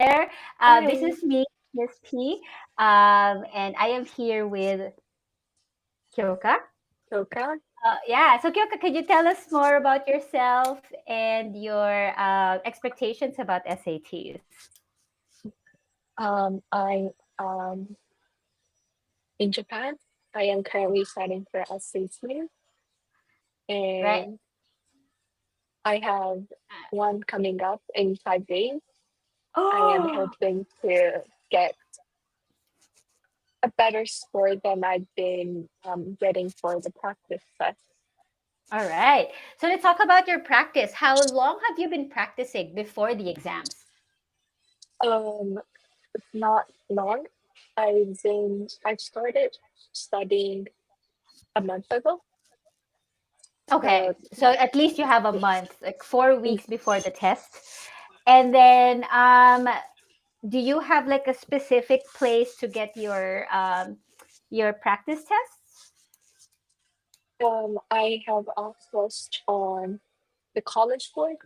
there. This Hi, is me, Miss P, and I am here with Kyoka. Yoka. Yeah, so Kyoka, could you tell us more about yourself and your expectations about SATs? I in Japan. I am currently studying for SAT, Right. and I have one coming up in 5 days. I am Oh, hoping to get a better score than I've been getting for the practice test. all right. So let's talk about your practice. How long have you been practicing before the exams? Um, Not long. I started studying a month ago. Okay, So so at least you have a yes. month, like 4 weeks Mm. before the test. And then do you have like a specific place to get your practice tests? I have access on the College Board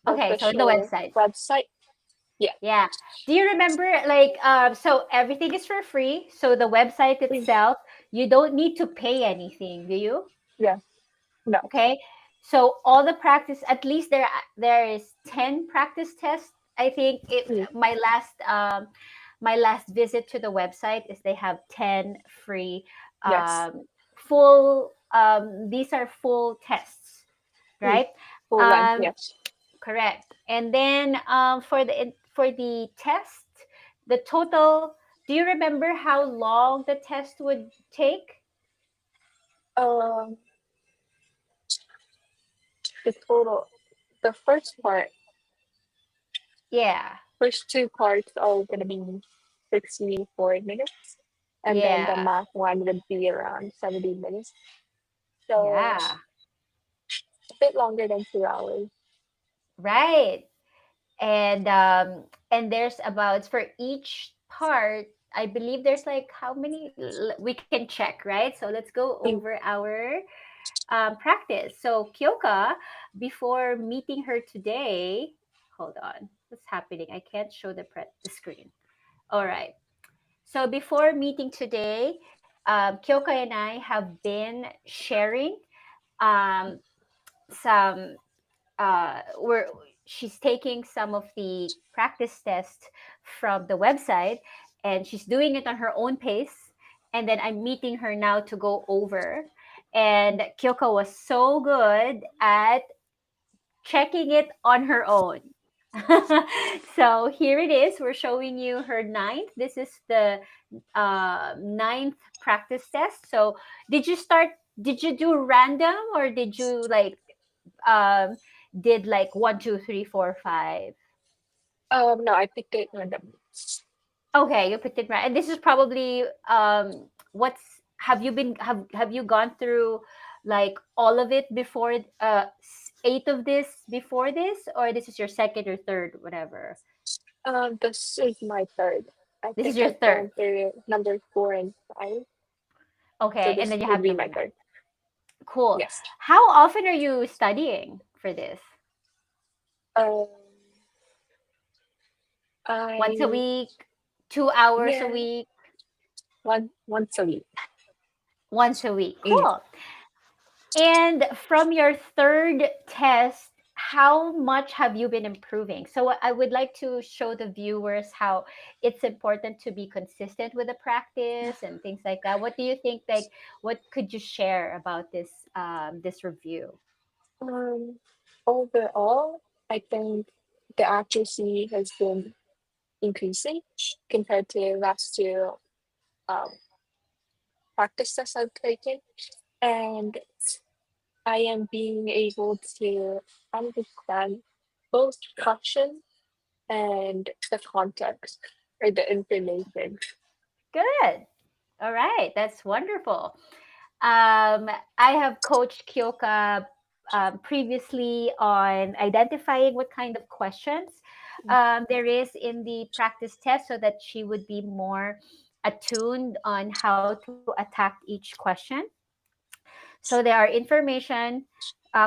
Okay, so the official website. website. Yeah. Yeah. Do you remember like so everything is for free. So the website Mm. itself, you don't need to pay anything, do you? Yeah. No. Okay. So all the practice, at least there is 10 practice tests. I think it Mm. my last visit to the website is they have 10 free Yes. full these are full tests, Mm. right? Full length. Um Yes. Correct. And then for the test, the total, do you remember how long the test would take? Um, the total, the Yeah. first two parts are gonna be 64 minutes, and then the Yeah. math one would be around 70 minutes. So Yeah. a bit longer than 2 hours. Right. And there's about for each part, I believe there's like how many we can check, right? So let's go over Mm. our practice. So Kyoka, before meeting her today, hold on, what's happening? I can't show the screen. All right. So before meeting today, Kyoka and I have been sharing um, some. We're She's taking some of the practice tests from the website, and she's doing it on her own pace. And then I'm meeting her now to go over. And Kyoko was so good at checking it on her own. So here it is. We're showing you her ninth. This is the ninth practice test. So did you start? Did you do random or did you like um did like one, two, three, four, five? No, I picked it random. Okay, you picked it right. And this is probably what's have you gone through like all of it before eight of this before this, or this is your second or third, whatever. This is my third. I This is think your I've third. gone through number 4 and 5, so Okay, and this then you would have be my number nine. third. Cool. Yes. How often are you studying for this? Um, Once a I week, 2 hours a yeah, week, once a week. once a week. Mm. Cool. And from your third test, how much have you been improving? So I would like to show the viewers how it's important to be consistent with the practice and things like that. What do you think? Like, what could you share about this review? Um, Overall, I think the accuracy has been increasing compared to last two um, practice tests I've taken, and I am being able to understand both question and the context or the information. Good. All right, that's wonderful. I have coached Kyoka previously on identifying what kind of questions there is in the practice test so that she would be more attuned on how to attack each question. So there are information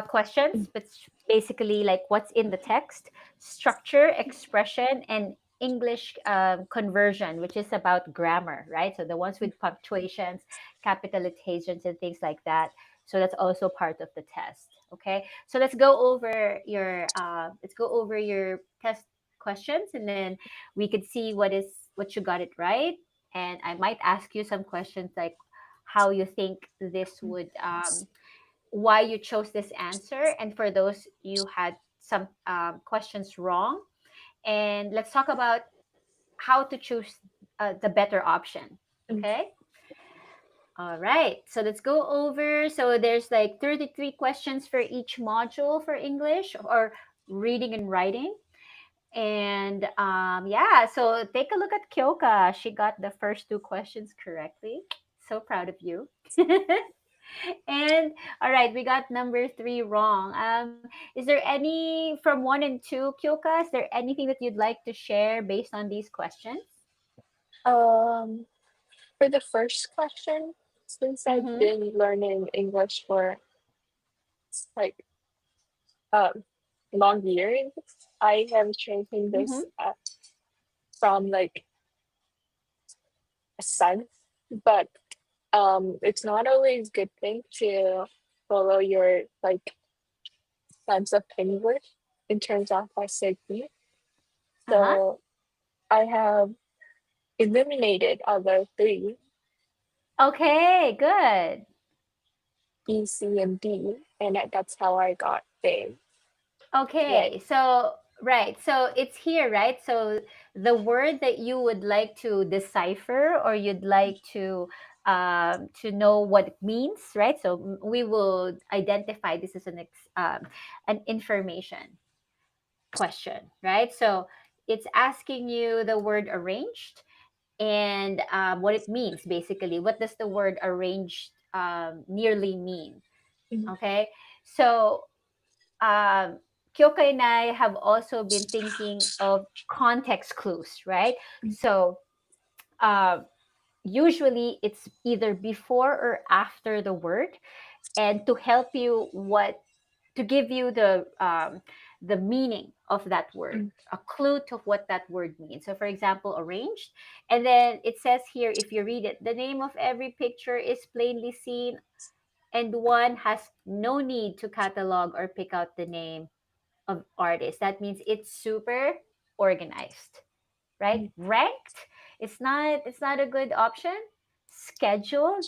questions, but basically like what's in the text, structure, expression, and English conversion, which is about grammar, right? So the ones with punctuations, capitalizations, and things like that. So that's also part of the test. Okay, so let's go over your test questions, and then we could see what you got it right. And I might ask you some questions like how you think this would why you chose this answer, and for those you had some questions wrong, and let's talk about how to choose the better option. Mm. Okay. All right. So let's go over. So there's like 33 questions for each module for English or reading and writing. And yeah, so take a look at Kyoka. She got the first two questions correctly. So proud of you. And all right, we got number three wrong. Is there any from one and two, Kyoka? Is there anything that you'd like to share based on these questions? Um, for the first question, since I've Mm-hmm. been learning English for like um long years, I am changing Mm-hmm. this from like a sense, but it's not always good thing to follow your like sense of English in terms of SAT. Uh-huh. So I have eliminated other three, Okay, good. B, C, and D, and that's how I got A. Right. Okay, so right, so it's here, right? So the word that you would like to decipher or you'd like to know what it means, right? So we will identify this as an information question, right? So it's asking you the word arranged and what it means basically. What does the word arranged nearly mean? Mm, Okay, so um, Kyoka and I have also been thinking of context clues, right? mm, So uh, usually it's either before or after the word, and to help you what to give you the meaning of that word, mm, a clue to what that word means. So, for example, arranged, and then it says here, if you read it, the name of every picture is plainly seen, and one has no need to catalog or pick out the name of artists. That means it's super organized, right? mm, Ranked, it's not a good option. Scheduled,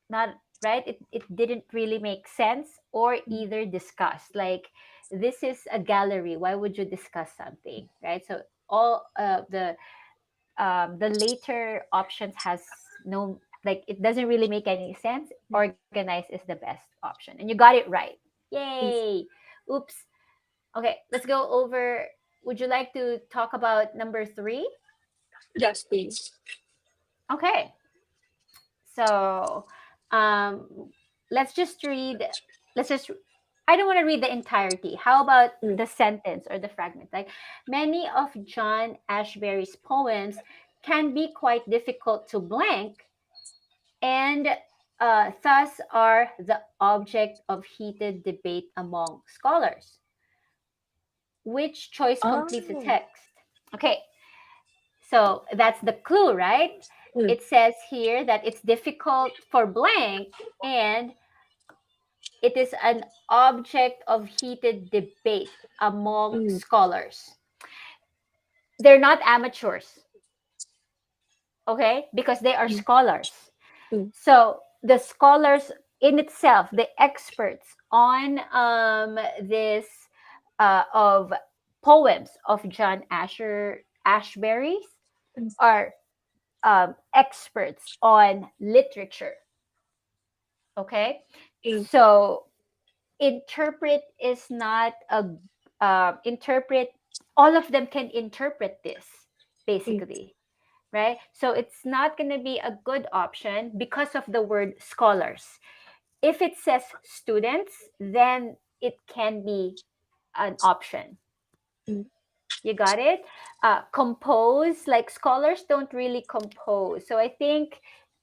not right. It didn't really make sense, or mm, either discussed. Like this is a gallery. Why would you discuss something, right? So all the later options has no like it doesn't really make any sense. mm. Organized is the best option, and you got it right. Yes, Yay! Oops. Okay, let's go over. Would you like to talk about number three? yes, please. Okay, so um, let's just read. Let's just. I don't want to read the entirety. How about Mm, the sentence or the fragment? Like many of John Ashbery's poems can be quite difficult to blank, and thus are the object of heated debate among scholars. Which choice completes the oh, text? Okay, so that's the clue, right? mm, It says here that it's difficult for blank and it is an object of heated debate among mm, scholars. They're not amateurs, okay? Because they are mm, scholars. mm, So the scholars in itself, the experts on this of poems of John Ashbery's mm, are experts on literature. Okay, mm, so interpret is not a interpret. All of them can interpret this mm, basically, right? So it's not going to be a good option because of the word scholars. If it says students, then it can be an option. mm. You got it? Compose, like scholars don't really compose. So I think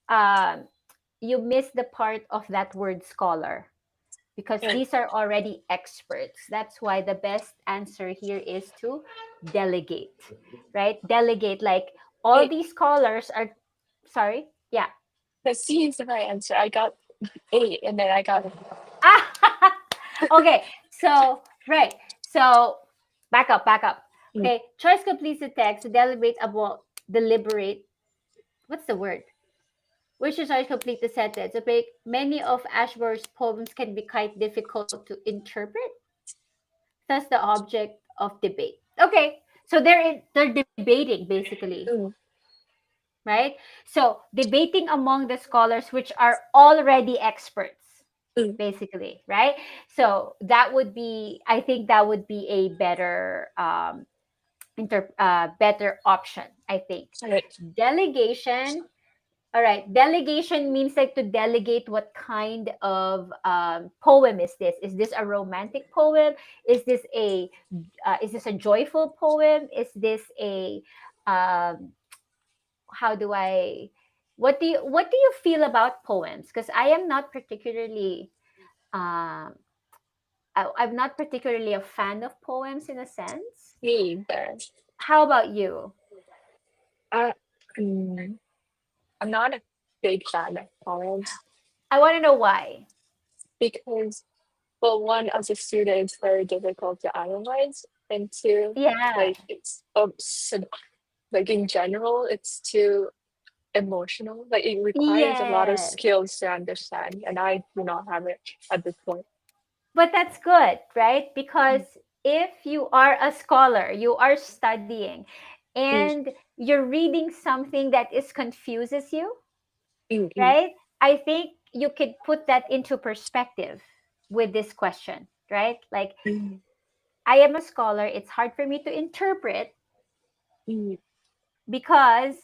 um, you miss the part of that word scholar because Right. these are already experts. That's why the best answer here is to delegate, right? Delegate, like all Wait, these scholars are, sorry, yeah. the C is the right answer. I got eight, and then I got Okay, so, right. So, back up. mm, Okay, choice completes the text to deliberate. What's the word? Which is I complete the sentence. Okay, many of Ashworth's poems can be quite difficult to interpret. Thus, the object of debate. Okay, so they're debating basically, mm, right? So debating among the scholars which are already experts, mm. basically, right? So that would be, I think that would be a better better option. I think Right. delegation. All right, delegation means like to delegate what kind of poem is this? Is this a romantic poem? Is this a joyful poem? Is this a um, how do I what do you feel about poems? Because I am not particularly um, I'm not particularly a fan of poems in a sense. Me there. How about you? Uh, mm, I'm not a big fan of poems I want to know why. because, well, one, as a student, it's very difficult to analyze, and two, Yeah. like it's like in general, it's too emotional. Like it requires a lot of Yes. skills to understand, and I do not have it at this point. But that's good, right? Mm, Because if you are a scholar, you are studying, mm, and you're reading something that is confuses you, mm, mm, right? I think you could put that into perspective with this question, right? Like, mm, I am a scholar, it's hard for me to interpret mm, because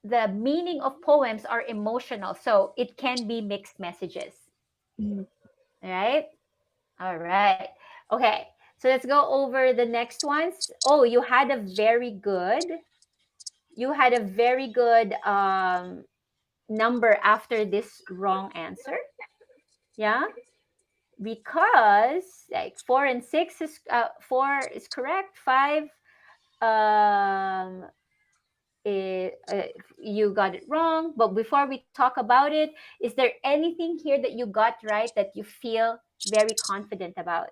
the meaning of poems are emotional, so it can be mixed messages, mm. right? All right. Okay. So let's go over the next ones. Oh, you had a very good number after this wrong answer. Yeah. Because like 4 is correct. Five um you got it wrong. But before we talk about it, is there anything here that you got right that you feel very confident about?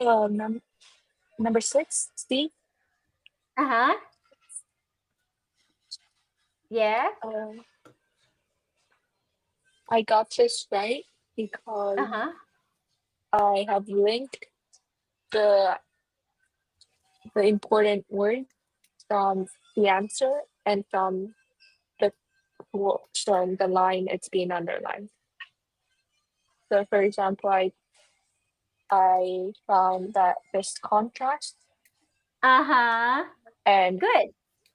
Um, number six, C. Uh-huh. Yeah. Uh, I got this right because Uh-huh. I have linked the the important word from the answer and the from the line it's being underlined. So, for example, I found that there's contrast Uh-huh. and Good.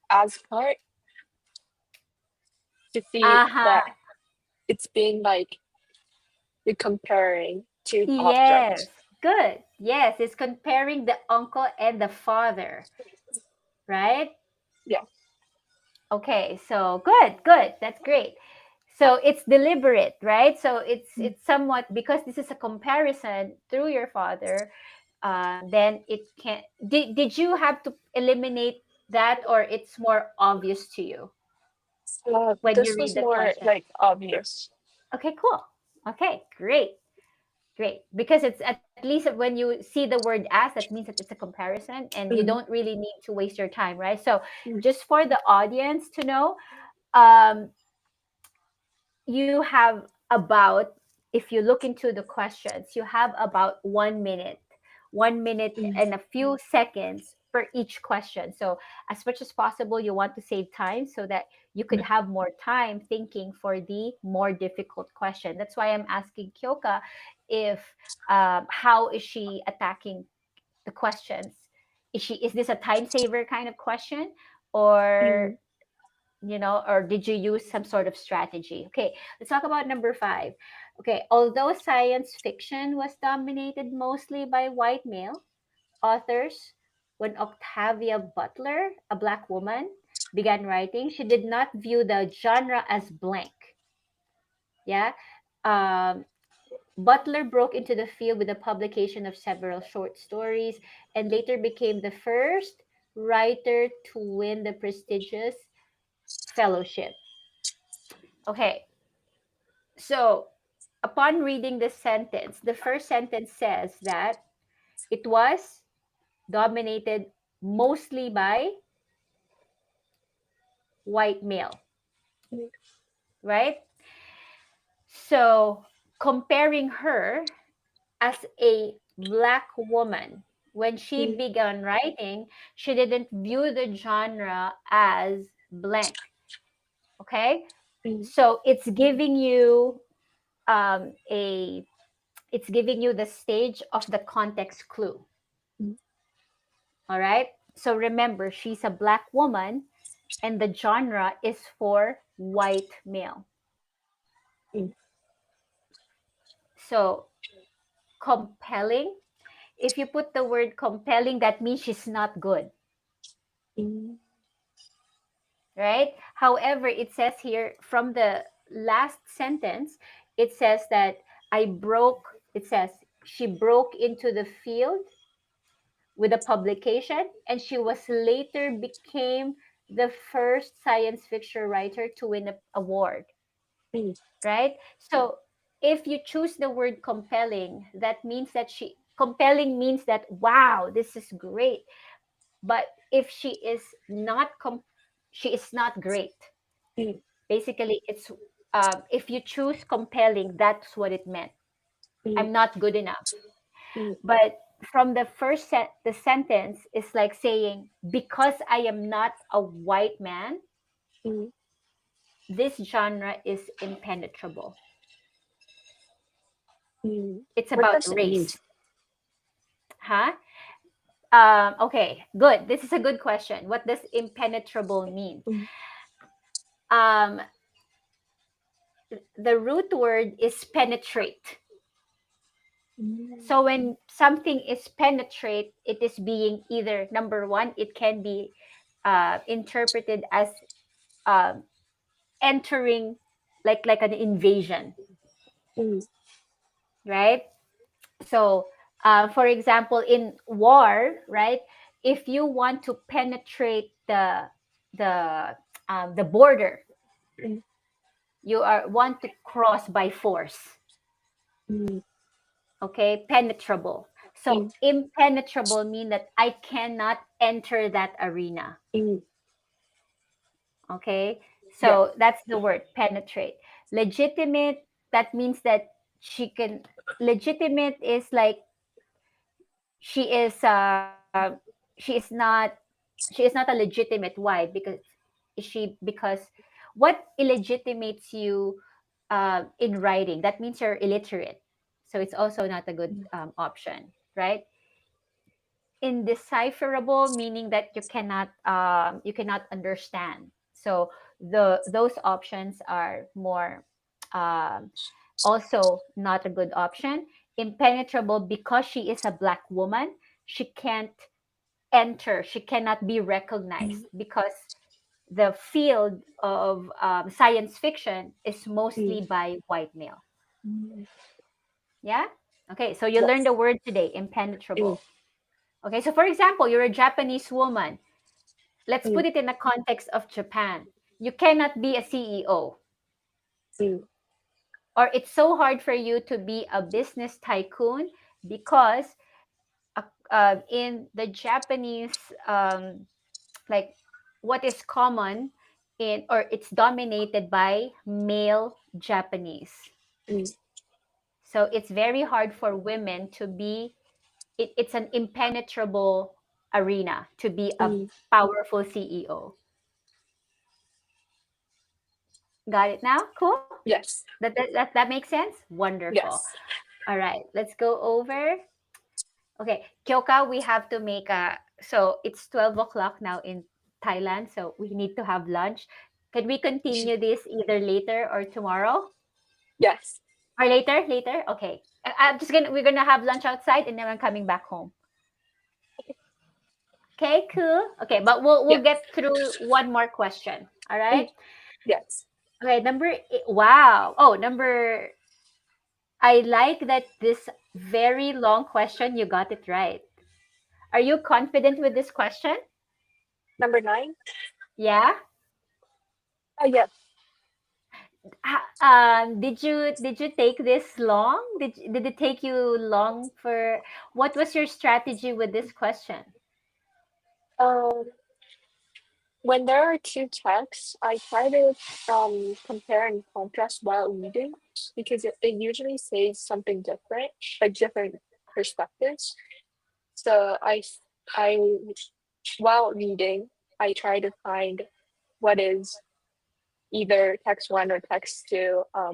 as part to see Uh-huh. that it's being like you're comparing two Yes. objects. Good. Yes, it's comparing the uncle and the father, right? Yeah. Okay, so good, good. That's great. So it's deliberate, right? So Mm. it's somewhat because this is a comparison through your father, then it can did you have to eliminate that or it's more obvious to you when you This read was the more question? like obvious. Okay, cool. Okay, great. Great. Because it's at least when you see the word as, that means that it's a comparison and you Mm, don't really need to waste your time, right? So mm, just for the audience to know, um, you have about, if you look into the questions, you have about 1 minute, 1 minute mm, and a few seconds for each question. So as much as possible, you want to save time so that you could mm, have more time thinking for the more difficult question. That's why I'm asking Kyoka if how is she attacking the questions? Is this a time saver kind of question, or mm. or did you use some sort of strategy? Okay, let's talk about number five. Okay, although science fiction was dominated mostly by white male authors, when Octavia Butler, a black woman, began writing, she did not view the genre as blank. Yeah. Um, Butler broke into the field with the publication of several short stories and later became the first writer to win the prestigious fellowship. Okay, so upon reading the sentence, the first sentence says that it was dominated mostly by white male, right? So comparing her as a black woman, when she Mm, began writing, she didn't view the genre as blank. Okay, mm, so a it's giving you the stage of the context clue. mm, All right. So remember, she's a black woman, and the genre is for white male. mm, So compelling. If you put the word compelling, that means she's not good, mm, right? However, it says here from the last sentence, it says that it says she broke into the field with a publication and she was later became the first science fiction writer to win an award, mm, right? So if you choose the word compelling, that means that compelling means that wow, this is great. But if she is not great. mm, Basically, it's if you choose compelling, that's what it meant. mm, I'm not good enough. mm, But from the sentence is like saying, because I am not a white man, mm. this genre is impenetrable. Mm. It's What about does it mean? race. Huh? Okay, good. This is a good question. What does impenetrable mean? Mm, Um, the root word is penetrate. mm, So when something is penetrate, it is being either number one, it can be interpreted as um, entering, like an invasion, mm, right? So, for example, in war, right? If you want to penetrate the the border, mm, you are want to cross by force. mm, Okay, penetrable. So mm, impenetrable mean that I cannot enter that arena. mm. Okay, Yeah. so that's the word penetrate. Legitimate, that means that she can. Legitimate is like she is she is not she is not a legitimate. Why? Because because what illegitimates you in writing, that means you're illiterate, so it's also not a good option, right? Indecipherable, meaning that you cannot understand. So those options are more um, also not a good option. Impenetrable, because she is a black woman, she can't enter, she cannot be recognized Mm, because the field of science fiction is mm, mostly by white male. mm. Yeah. Okay, so you learned Yes. the word today, Mm, impenetrable. Okay, so for example, you're a Japanese woman. Let's mm, put it in the context of Japan. You cannot be a CEO, mm, or it's so hard for you to be a business tycoon because in the Japanese, like what is common in, or it's dominated by male Japanese. mm, So it's very hard for women to be, it's an impenetrable arena to be a mm. powerful CEO. Got it now? Cool. Yes. That makes sense? Wonderful. Yes. All right, let's go over. Okay, Kyoka, we have to make a. So it's 12 o'clock now in Thailand, so we need to have lunch. Can we continue this either later or tomorrow? Yes. Or later? Later? Okay. We're gonna have lunch outside and then I'm coming back home. Okay, cool. Okay, but we'll Yes. get through one more question. All right. Mm, yes. Okay, number eight. Wow. Oh, number. I like that this very long question. You got it right. Are you confident with this question? Number nine. Yeah. Yes. Did you take this long? Did it take you long for? What was your strategy with this question? Um, when there are two texts, I try to compare and contrast while reading because it usually says something different, like different perspectives. So I while reading, I try to find what is either text one or text two. I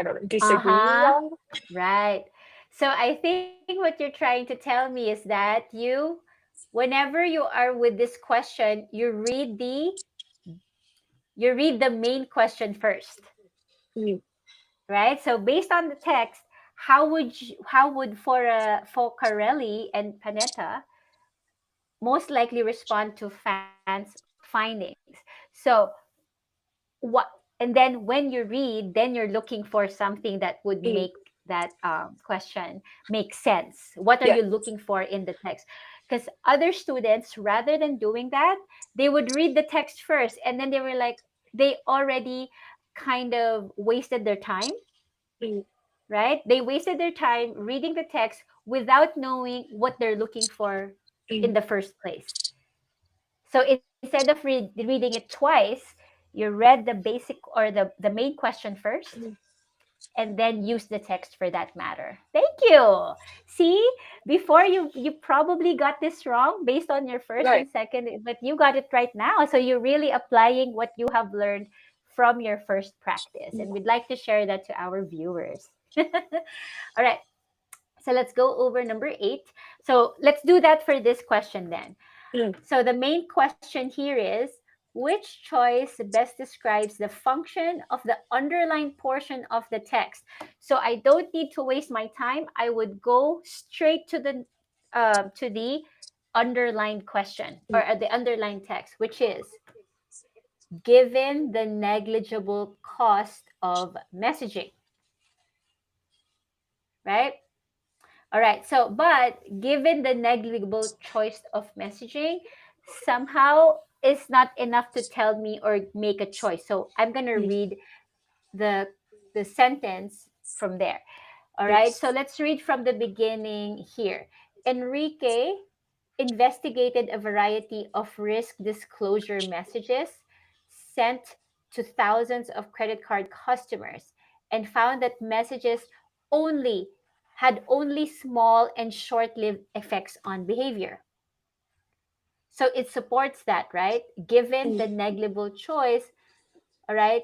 don't know, Uh disagree huh. on. Right. So I think what you're trying to tell me is that whenever you are with this question, you read the main question first, Mm, right? So based on the text, how would Focarelli and Panetta most likely respond to fans' findings? So what? And then when you read, then you're looking for something that would make mm, that question make sense. What are yeah. you looking for in the text? Because other students, rather than doing that, they would read the text first, and then they were like, they already kind of wasted their time, Mm, right? They wasted their time reading the text without knowing what they're looking for in mm, the first place. So instead of reading it twice, you read the basic or the main question first, mm, and then use the text for that matter. Thank you. See, before you probably got this wrong based on your first right. and second, but you got it right now. So you're really applying what you have learned from your first practice. Mm, And we'd like to share that to our viewers. All right. So let's go over number eight. So let's do that for this question then. mm, So the main question here is, which choice best describes the function of the underlined portion of the text? So I don't need to waste my time. I would go straight to the underlined question mm, or the underlined text, which is given the negligible cost of messaging, right? All right. So, but given the negligible choice of messaging, somehow is not enough to tell me or make a choice. So I'm gonna mm, read the the sentence from there. All right. So yes. let's read from the beginning here. Enrique investigated a variety of risk disclosure messages sent to thousands of credit card customers and found that messages only only small and short-lived effects on behavior. So it supports that, right? Given Mm, the negligible choice, all right,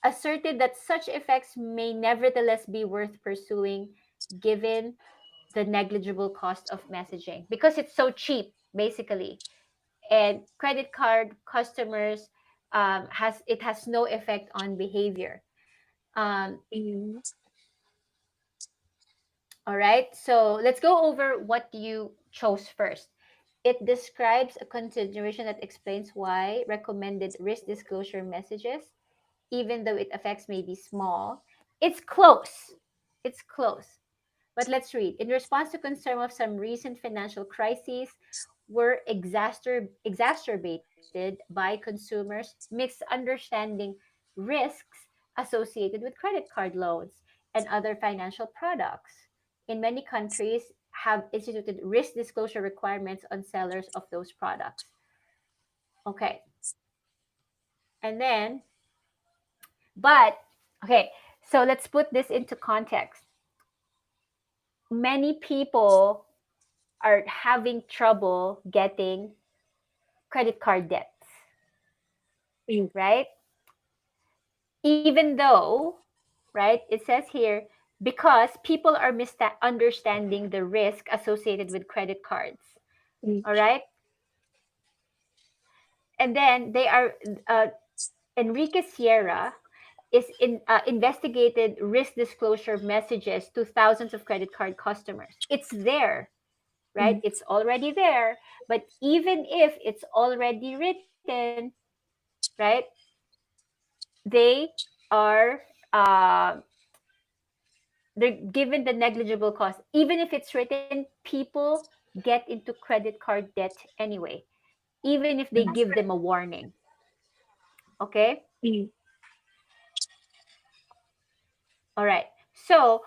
asserted that such effects may nevertheless be worth pursuing given the negligible cost of messaging because it's so cheap, basically. And credit card customers has no effect on behavior. Um, mm, all right, so let's go over what you chose first. It describes a consideration that explains why recommended risk disclosure messages, even though it affects may be small. It's close. It's close. But let's read. In response to concern of some recent financial crises were exacerbated by consumers' misunderstanding risks associated with credit card loans and other financial products. In many countries have instituted risk disclosure requirements on sellers of those products. Okay. And then, but okay, so let's put this into context. Many people are having trouble getting credit card debts, mm, right? Even though, right, it says here, because people are misunderstanding the risk associated with credit cards. mm, All right. And then they are, Enrique Sierra investigated risk disclosure messages to thousands of credit card customers. It's there. right? It's already there. But even if it's already written, right, they are they're given the negligible cost. Even if it's written, people get into credit card debt anyway, even if they give them a warning. Okay. All right. So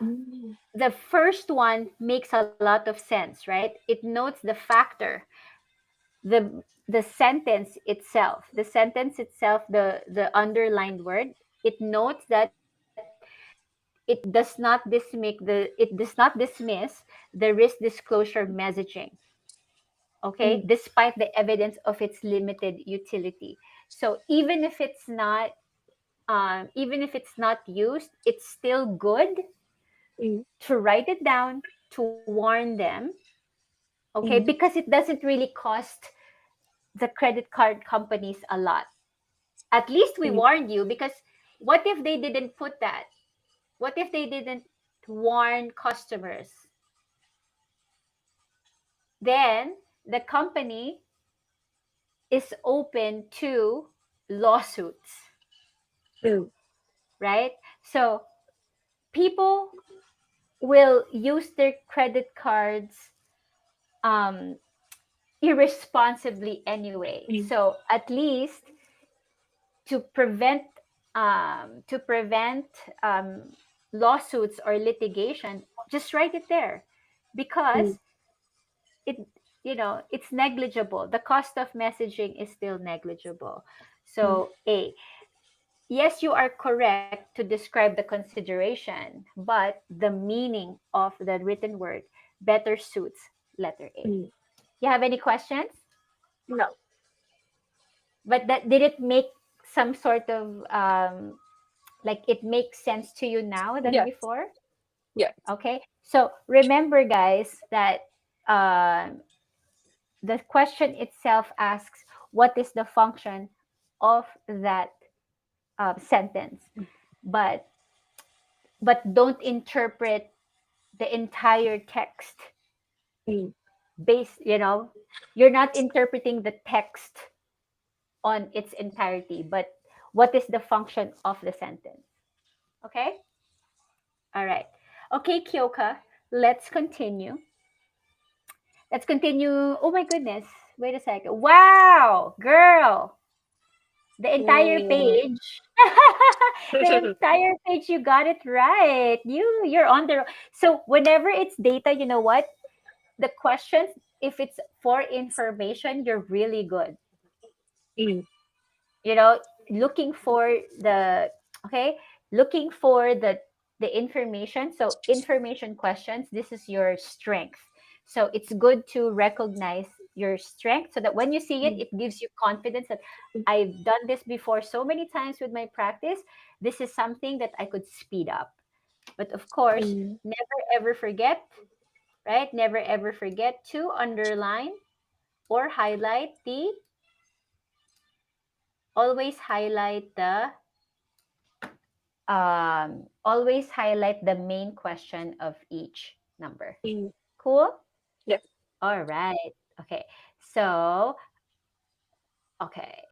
the first one makes a lot of sense, right? It notes the factor, the sentence itself, the underlined word. It notes that it does not dismiss the risk disclosure messaging, okay, despite the evidence of its limited utility. So even if it's not used, it's still good to write it down, to warn them, okay, because it doesn't really cost the credit card companies a lot. At least we warned you, because what if they didn't put that? What if they didn't warn customers? Then the company is open to lawsuits, right? So people will use their credit cards um, irresponsibly anyway. So at least to prevent to prevent um, lawsuits or litigation, just write it there, because it it's negligible. The cost of messaging is still negligible. So A, yes, you are correct to describe the consideration, but the meaning of the written word better suits letter A. You have any questions? No. But that did it make some sort of like it makes sense to you now than Yes. before? Yes. Okay. So remember, guys, that the question itself asks, what is the function of that sentence? But don't interpret the entire text based, you're not interpreting the text on its entirety, but what is the function of the sentence? Okay? All right. Okay, Kyoka, let's continue. Let's continue. Oh my goodness. Wait a second. Wow, girl. The entire Oh. page. The entire page, you got it right. You're on the so whenever it's data, you know what? The questions, if it's for information, you're really good. You know, looking for the okay, looking for the information. So information questions, this is your strength. So it's good to recognize your strength, so that when you see it, it gives you confidence that I've done this before so many times with my practice. This is something that I could speed up. But of course, never ever forget, right? Never ever forget to underline or highlight the always highlight the always highlight the main question of each number. Cool? Yes. All right. Okay. So, okay.